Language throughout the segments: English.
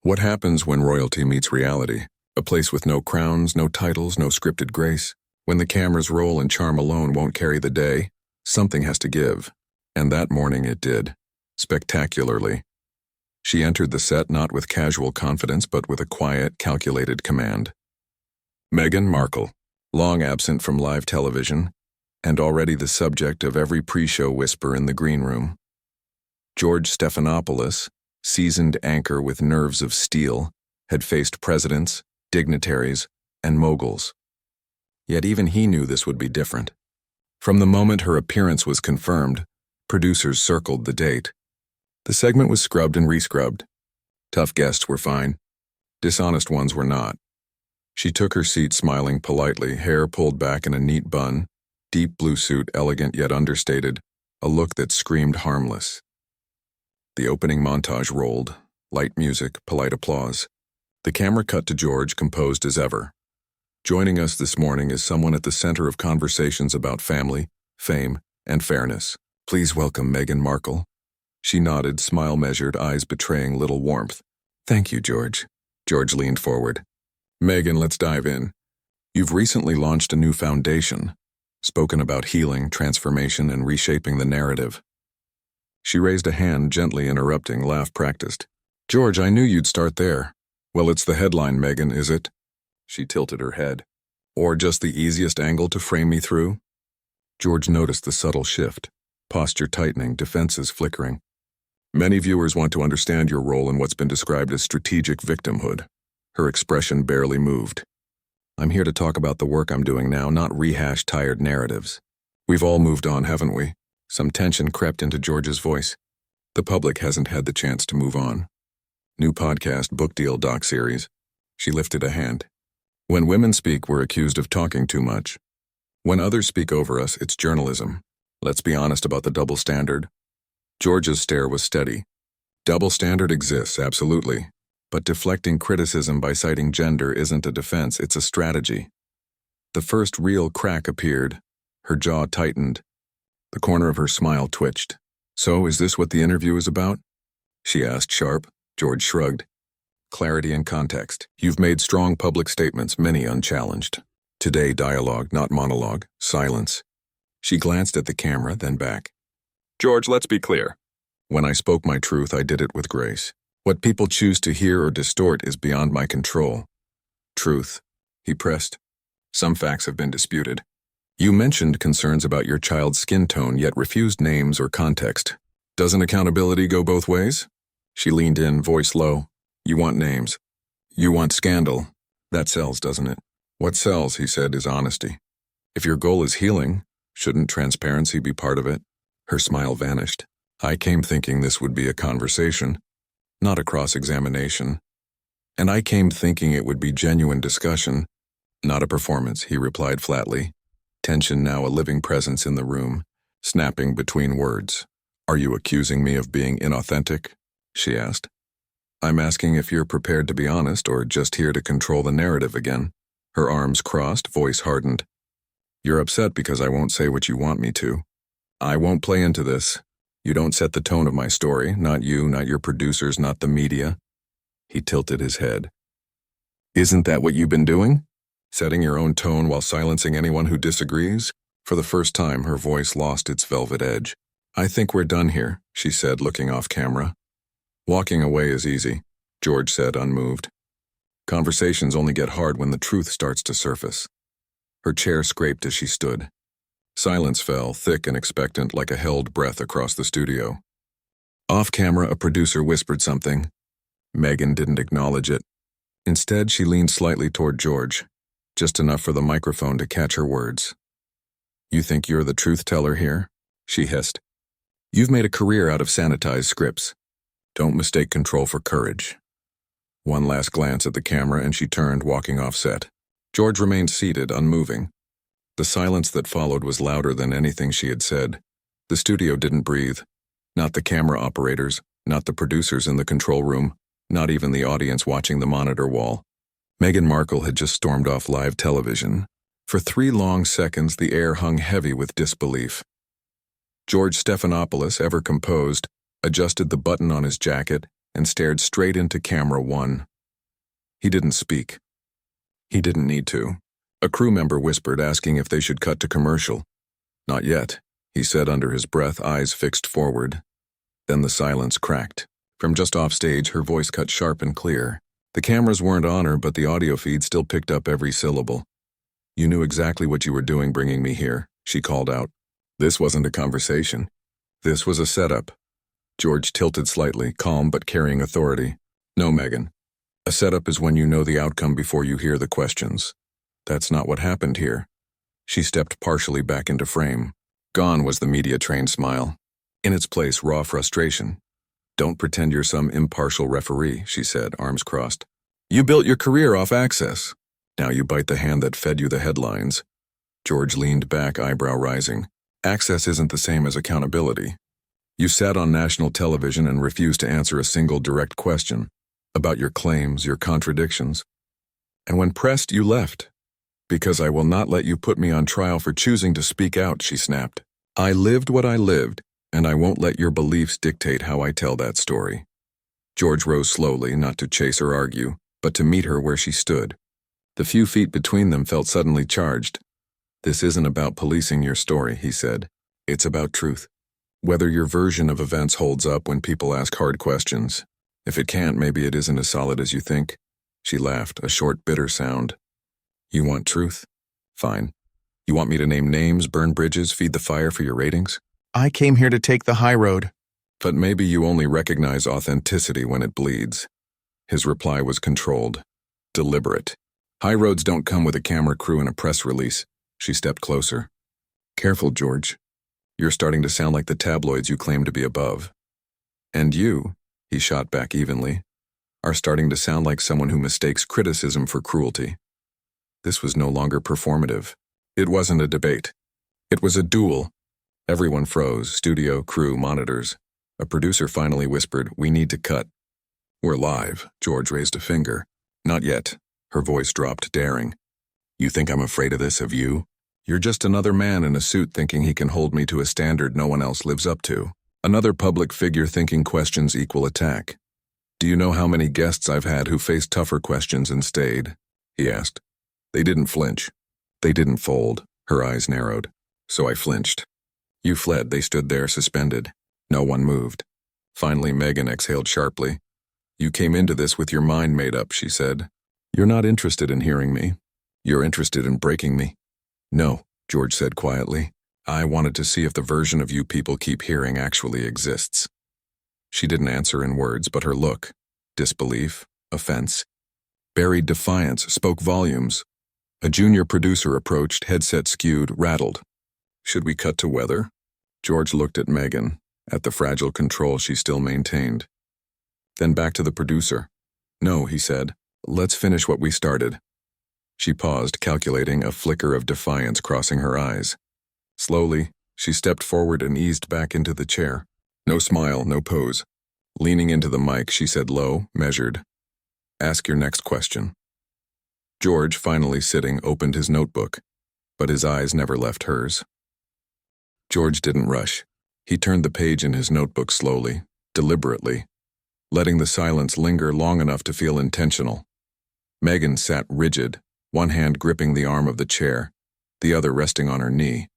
What happens when royalty meets reality? A place with no crowns, no titles, no scripted grace. When the cameras roll and charm alone won't carry the day, something has to give. And that morning it did. Spectacularly. She entered the set not with casual confidence but with a quiet, calculated command. Meghan Markle, long absent from live television, and already the subject of every pre-show whisper in the green room. George Stephanopoulos, seasoned anchor with nerves of steel, had faced presidents, dignitaries, and moguls. Yet even he knew this would be different. From the moment her appearance was confirmed, producers circled the date. The segment was scrubbed and rescrubbed. Tough guests were fine. Dishonest ones were not. She took her seat smiling politely, hair pulled back in a neat bun, deep blue suit, elegant yet understated, a look that screamed harmless. The opening montage rolled, light music, polite applause. The camera cut to George, composed as ever. Joining us this morning is someone at the center of conversations about family, fame, and fairness. Please welcome Meghan Markle. She nodded, smile measured, eyes betraying little warmth. Thank you, George. George leaned forward. Meghan, let's dive in. You've recently launched a new foundation, spoken about healing, transformation, and reshaping the narrative. She raised a hand, gently interrupting, laugh practiced. George, I knew you'd start there. Well, it's the headline, Meghan, is it? She tilted her head. Or just the easiest angle to frame me through? George noticed the subtle shift, posture tightening, defenses flickering. Many viewers want to understand your role in what's been described as strategic victimhood. Her expression barely moved. I'm here to talk about the work I'm doing now, not rehash tired narratives. We've all moved on, haven't we? Some tension crept into George's voice. The public hasn't had the chance to move on. New podcast, book deal, doc series. She lifted a hand. When women speak, we're accused of talking too much. When others speak over us, it's journalism. Let's be honest about the double standard. George's stare was steady. Double standard exists, absolutely. But deflecting criticism by citing gender isn't a defense, it's a strategy. The first real crack appeared. Her jaw tightened. The corner of her smile twitched. So, is this what the interview is about? She asked, sharp. George shrugged. Clarity and context. You've made strong public statements, many unchallenged. Today, dialogue, not monologue. Silence. She glanced at the camera, then back. George, let's be clear. When I spoke my truth, I did it with grace. What people choose to hear or distort is beyond my control. Truth, he pressed. Some facts have been disputed. You mentioned concerns about your child's skin tone, yet refused names or context. Doesn't accountability go both ways? She leaned in, voice low. You want names. You want scandal. That sells, doesn't it? What sells, he said, is honesty. If your goal is healing, shouldn't transparency be part of it? Her smile vanished. I came thinking this would be a conversation, not a cross-examination. And I came thinking it would be genuine discussion, not a performance, he replied flatly. Tension now a living presence in the room, snapping between words. Are you accusing me of being inauthentic? She asked. I'm asking if you're prepared to be honest or just here to control the narrative again. Her arms crossed, voice hardened. You're upset because I won't say what you want me to. I won't play into this. You don't set the tone of my story, not you, not your producers, not the media. He tilted his head. Isn't that what you've been doing? Setting your own tone while silencing anyone who disagrees? For the first time, her voice lost its velvet edge. I think we're done here, she said, looking off camera. Walking away is easy, George said, unmoved. Conversations only get hard when the truth starts to surface. Her chair scraped as she stood. Silence fell, thick and expectant, like a held breath across the studio. Off camera, a producer whispered something. Meghan didn't acknowledge it. Instead, she leaned slightly toward George, just enough for the microphone to catch her words. You think you're the truth teller here? She hissed. You've made a career out of sanitized scripts. Don't mistake control for courage. One last glance at the camera and she turned, walking off set. George remained seated, unmoving. The silence that followed was louder than anything she had said. The studio didn't breathe. Not the camera operators, not the producers in the control room, not even the audience watching the monitor wall. Meghan Markle had just stormed off live television. For 3 long seconds, the air hung heavy with disbelief. George Stephanopoulos, ever composed, adjusted the button on his jacket, and stared straight into camera 1. He didn't speak. He didn't need to. A crew member whispered, asking if they should cut to commercial. "Not yet," he said under his breath, eyes fixed forward. Then the silence cracked. From just off stage, her voice cut sharp and clear. The cameras weren't on her, but the audio feed still picked up every syllable. "You knew exactly what you were doing bringing me here," she called out. This wasn't a conversation. This was a setup. George tilted slightly, calm but carrying authority. "No, Meghan. A setup is when you know the outcome before you hear the questions. That's not what happened here." She stepped partially back into frame. Gone was the media-trained smile. In its place, raw frustration. "Don't pretend you're some impartial referee," she said, arms crossed. "You built your career off access. Now you bite the hand that fed you the headlines." George leaned back, eyebrow rising. "Access isn't the same as accountability. You sat on national television and refused to answer a single direct question about your claims, your contradictions. And when pressed, you left. Because I will not let you put me on trial for choosing to speak out," she snapped. "I lived what I lived, and I won't let your beliefs dictate how I tell that story." George rose slowly, not to chase or argue, but to meet her where she stood. The few feet between them felt suddenly charged. "This isn't about policing your story," he said. "It's about truth. Whether your version of events holds up when people ask hard questions. If it can't, maybe it isn't as solid as you think." She laughed, a short, bitter sound. "You want truth? Fine. You want me to name names, burn bridges, feed the fire for your ratings? I came here to take the high road." "But maybe you only recognize authenticity when it bleeds." His reply was controlled, deliberate. "High roads don't come with a camera crew and a press release." She stepped closer. "Careful, George. You're starting to sound like the tabloids you claim to be above. And you," he shot back evenly, "are starting to sound like someone who mistakes criticism for cruelty." This was no longer performative. It wasn't a debate. It was a duel. Everyone froze, studio, crew, monitors. A producer finally whispered, "We need to cut." "We're live." George raised a finger. "Not yet." Her voice dropped, daring. "You think I'm afraid of this, of you? You're just another man in a suit thinking he can hold me to a standard no one else lives up to. Another public figure thinking questions equal attack. Do you know how many guests I've had who faced tougher questions and stayed?" he asked. "They didn't flinch. They didn't fold." Her eyes narrowed. "So I flinched. You fled." They stood there, suspended. No one moved. Finally, Meghan exhaled sharply. "You came into this with your mind made up," she said. "You're not interested in hearing me. You're interested in breaking me." "No," George said quietly. "I wanted to see if the version of you people keep hearing actually exists." She didn't answer in words, but her look, disbelief, offense, buried defiance, spoke volumes. A junior producer approached, headset skewed, rattled. "Should we cut to weather?" George looked at Meghan, at the fragile control she still maintained. Then back to the producer. "No," he said. "Let's finish what we started." She paused, calculating, a flicker of defiance crossing her eyes. Slowly, she stepped forward and eased back into the chair. No smile, no pose. Leaning into the mic, she said low, measured, "Ask your next question." George, finally sitting, opened his notebook, but his eyes never left hers. George didn't rush. He turned the page in his notebook slowly, deliberately, letting the silence linger long enough to feel intentional. Meghan sat rigid, one hand gripping the arm of the chair, the other resting on her knee.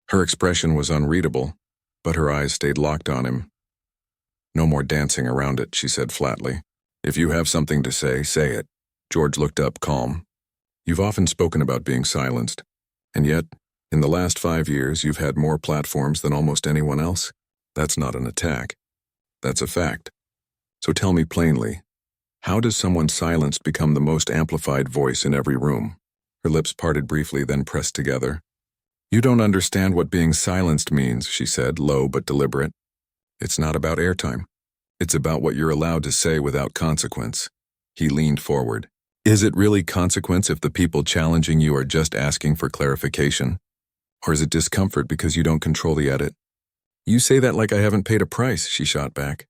Her expression was unreadable, but her eyes stayed locked on him. "No more dancing around it," she said flatly. "If you have something to say, say it." George looked up, calm. "You've often spoken about being silenced, and yet, in the last 5 years, you've had more platforms than almost anyone else. That's not an attack. That's a fact. So tell me plainly, how does someone silenced become the most amplified voice in every room?" Her lips parted briefly, then pressed together. "You don't understand what being silenced means," she said, low but deliberate. "It's not about airtime. It's about what you're allowed to say without consequence." He leaned forward. "Is it really consequence if the people challenging you are just asking for clarification? Or is it discomfort because you don't control the edit?" "You say that like I haven't paid a price," she shot back.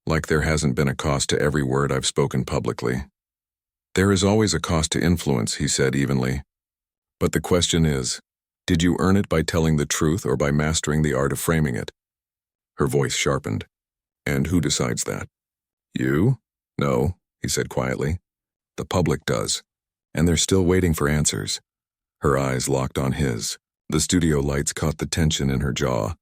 "Like there hasn't been a cost to every word I've spoken publicly." "There is always a cost to influence," he said evenly. "But the question is, did you earn it by telling the truth or by mastering the art of framing it?" Her voice sharpened. "And who decides that?" You? No, he said quietly. The public does. And they're still waiting for answers. Her eyes locked on his. The studio lights caught the tension in her jaw,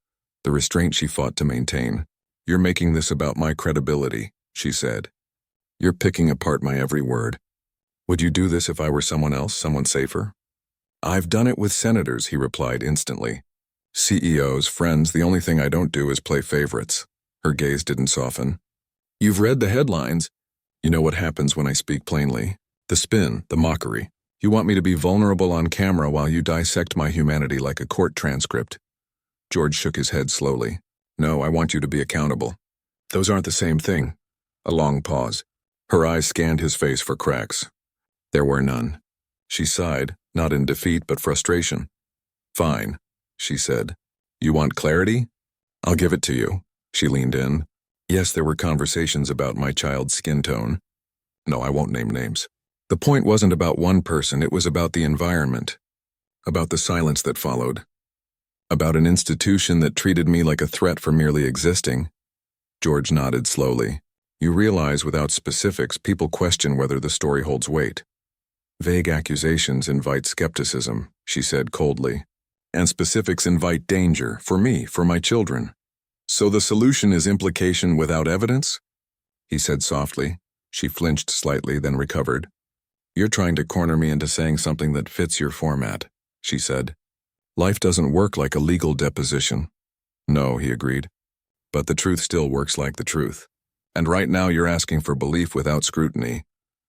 the restraint she fought to maintain. You're making this about my credibility, she said. You're picking apart my every word. Would you do this if I were someone else, someone safer? I've done it with senators, he replied instantly. CEOs, friends, the only thing I don't do is play favorites. Her gaze didn't soften. You've read the headlines. You know what happens when I speak plainly. The spin, the mockery. You want me to be vulnerable on camera while you dissect my humanity like a court transcript. George shook his head slowly. No, I want you to be accountable. Those aren't the same thing. A long pause. Her eyes scanned his face for cracks. There were none. She sighed, not in defeat but frustration. Fine, she said. You want clarity? I'll give it to you. She leaned in. Yes, there were conversations about my child's skin tone. No, I won't name names. The point wasn't about one person, it was about the environment. About the silence that followed. About an institution that treated me like a threat for merely existing. George nodded slowly. You realize without specifics, people question whether the story holds weight. Vague accusations invite skepticism, she said coldly. And specifics invite danger, for me, for my children. So the solution is implication without evidence? He said softly. She flinched slightly, then recovered. You're trying to corner me into saying something that fits your format, she said. Life doesn't work like a legal deposition. No, he agreed. But the truth still works like the truth. And right now you're asking for belief without scrutiny.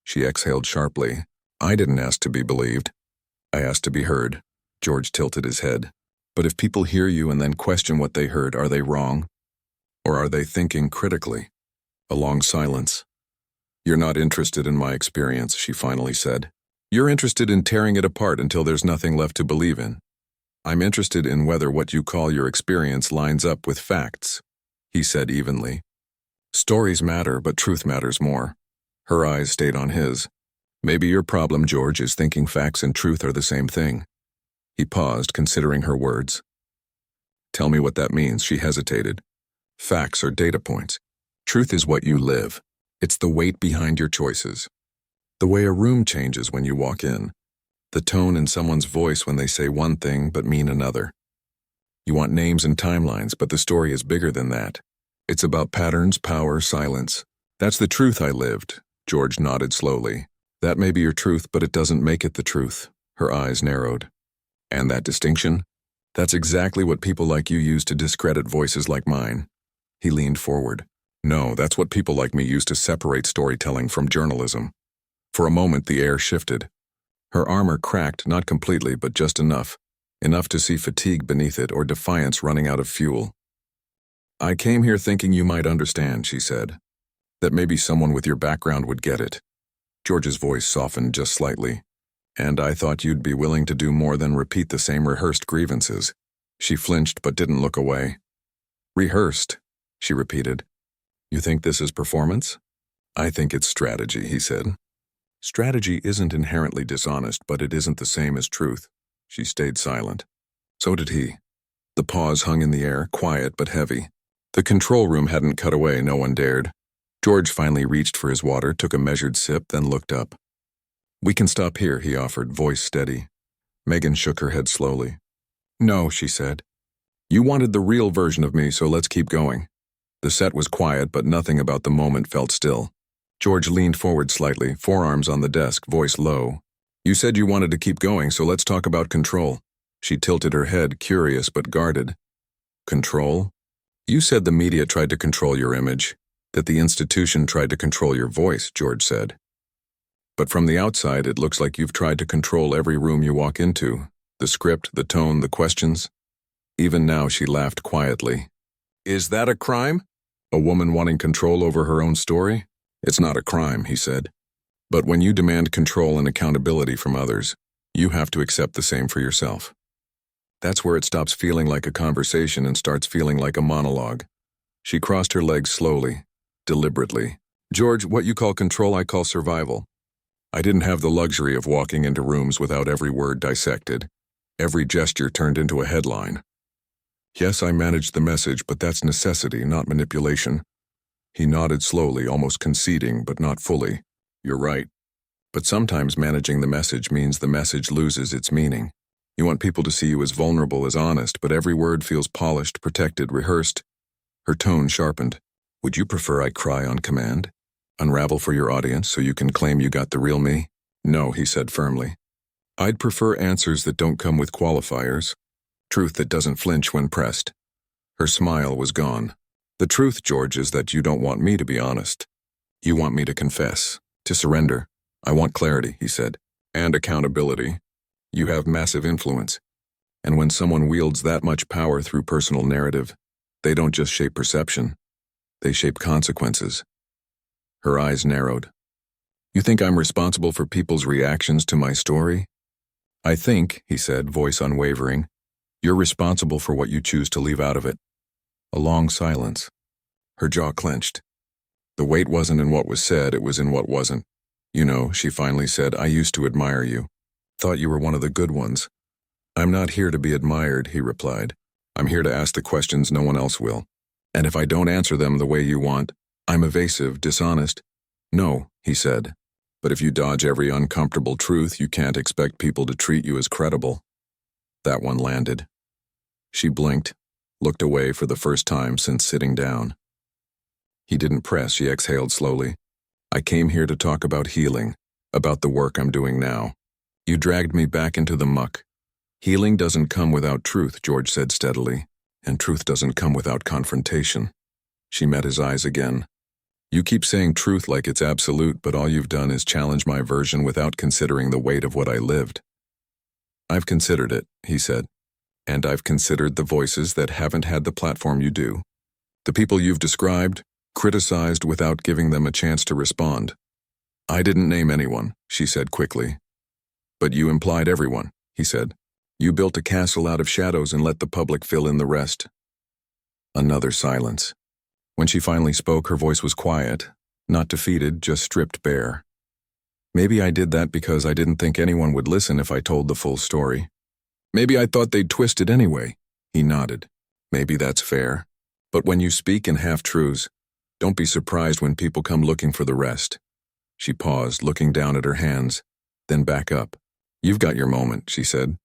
She exhaled sharply. I didn't ask to be believed. I asked to be heard. George tilted his head. But if people hear you and then question what they heard, are they wrong? Or are they thinking critically? A long silence. You're not interested in my experience, she finally said. You're interested in tearing it apart until there's nothing left to believe in. I'm interested in whether what you call your experience lines up with facts, he said evenly. Stories matter, but truth matters more. Her eyes stayed on his. Maybe your problem, George, is thinking facts and truth are the same thing. He paused, considering her words. Tell me what that means, she hesitated. Facts are data points. Truth is what you live. It's the weight behind your choices. The way a room changes when you walk in. The tone in someone's voice when they say one thing but mean another. You want names and timelines, but the story is bigger than that. It's about patterns, power, silence. That's the truth I lived, George nodded slowly. That may be your truth, but it doesn't make it the truth. Her eyes narrowed. And that distinction? That's exactly what people like you use to discredit voices like mine. He leaned forward. No, that's what people like me use to separate storytelling from journalism. For a moment, the air shifted. Her armor cracked, not completely, but just enough. Enough to see fatigue beneath it or defiance running out of fuel. I came here thinking you might understand, she said. That maybe someone with your background would get it. George's voice softened just slightly. And I thought you'd be willing to do more than repeat the same rehearsed grievances. She flinched but didn't look away. Rehearsed, she repeated. You think this is performance? I think it's strategy, he said. Strategy isn't inherently dishonest, but it isn't the same as truth. She stayed silent. So did he. The pause hung in the air, quiet but heavy. The control room hadn't cut away, no one dared. George finally reached for his water, took a measured sip, then looked up. We can stop here, he offered, voice steady. Meghan shook her head slowly. No, she said. You wanted the real version of me, so let's keep going. The set was quiet, but nothing about the moment felt still. George leaned forward slightly, forearms on the desk, voice low. You said you wanted to keep going, so let's talk about control. She tilted her head, curious but guarded. Control? You said the media tried to control your image, that the institution tried to control your voice, George said. But from the outside, it looks like you've tried to control every room you walk into. The script, the tone, the questions. Even now, she laughed quietly. Is that a crime? A woman wanting control over her own story? It's not a crime, he said. But when you demand control and accountability from others, you have to accept the same for yourself. That's where it stops feeling like a conversation and starts feeling like a monologue. She crossed her legs slowly, deliberately. George, what you call control, I call survival. I didn't have the luxury of walking into rooms without every word dissected, every gesture turned into a headline. Yes, I managed the message, but that's necessity, not manipulation. He nodded slowly, almost conceding, but not fully. You're right. But sometimes managing the message means the message loses its meaning. You want people to see you as vulnerable, as honest, but every word feels polished, protected, rehearsed. Her tone sharpened. Would you prefer I cry on command? Unravel for your audience so you can claim you got the real me? No, he said firmly. I'd prefer answers that don't come with qualifiers. Truth that doesn't flinch when pressed. Her smile was gone. The truth, George, is that you don't want me to be honest. You want me to confess, to surrender. I want clarity, he said, and accountability. You have massive influence. And when someone wields that much power through personal narrative, they don't just shape perception. They shape consequences. Her eyes narrowed. You think I'm responsible for people's reactions to my story? I think, he said, voice unwavering, you're responsible for what you choose to leave out of it. A long silence. Her jaw clenched. The weight wasn't in what was said, it was in what wasn't. You know, she finally said, I used to admire you. Thought you were one of the good ones. I'm not here to be admired, he replied. I'm here to ask the questions no one else will. And if I don't answer them the way you want, I'm evasive, dishonest. No, he said. But if you dodge every uncomfortable truth, you can't expect people to treat you as credible. That one landed. She blinked, looked away for the first time since sitting down. He didn't press, she exhaled slowly. I came here to talk about healing, about the work I'm doing now. You dragged me back into the muck. Healing doesn't come without truth, George said steadily, and truth doesn't come without confrontation. She met his eyes again. You keep saying truth like it's absolute, but all you've done is challenge my version without considering the weight of what I lived. I've considered it, he said, and I've considered the voices that haven't had the platform you do. The people you've described, criticized without giving them a chance to respond. I didn't name anyone, she said quickly. But you implied everyone, he said. You built a castle out of shadows and let the public fill in the rest. Another silence. When she finally spoke, her voice was quiet, not defeated, just stripped bare. Maybe I did that because I didn't think anyone would listen if I told the full story. Maybe I thought they'd twist it anyway. He nodded. Maybe that's fair. But when you speak in half-truths, don't be surprised when people come looking for the rest. She paused, looking down at her hands, then back up. You've got your moment, she said.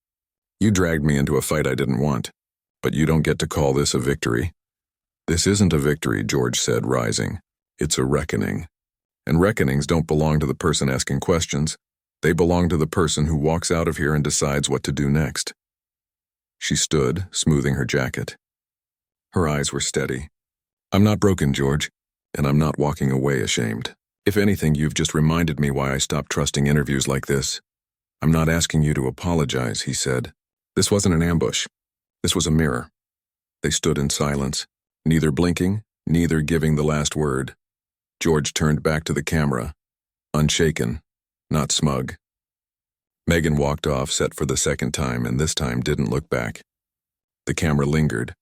You dragged me into a fight I didn't want, but you don't get to call this a victory. This isn't a victory, George said, rising. It's a reckoning. And reckonings don't belong to the person asking questions. They belong to the person who walks out of here and decides what to do next. She stood, smoothing her jacket. Her eyes were steady. I'm not broken, George, and I'm not walking away ashamed. If anything, you've just reminded me why I stopped trusting interviews like this. I'm not asking you to apologize, he said. This wasn't an ambush. This was a mirror. They stood in silence, neither blinking, neither giving the last word. George turned back to the camera, unshaken, not smug. Meghan walked off, set for the second time, and this time didn't look back. The camera lingered.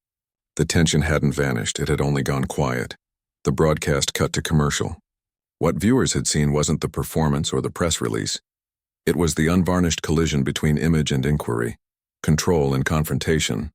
The tension hadn't vanished, it had only gone quiet. The broadcast cut to commercial. What viewers had seen wasn't the performance or the press release. It was the unvarnished collision between image and inquiry, control and confrontation.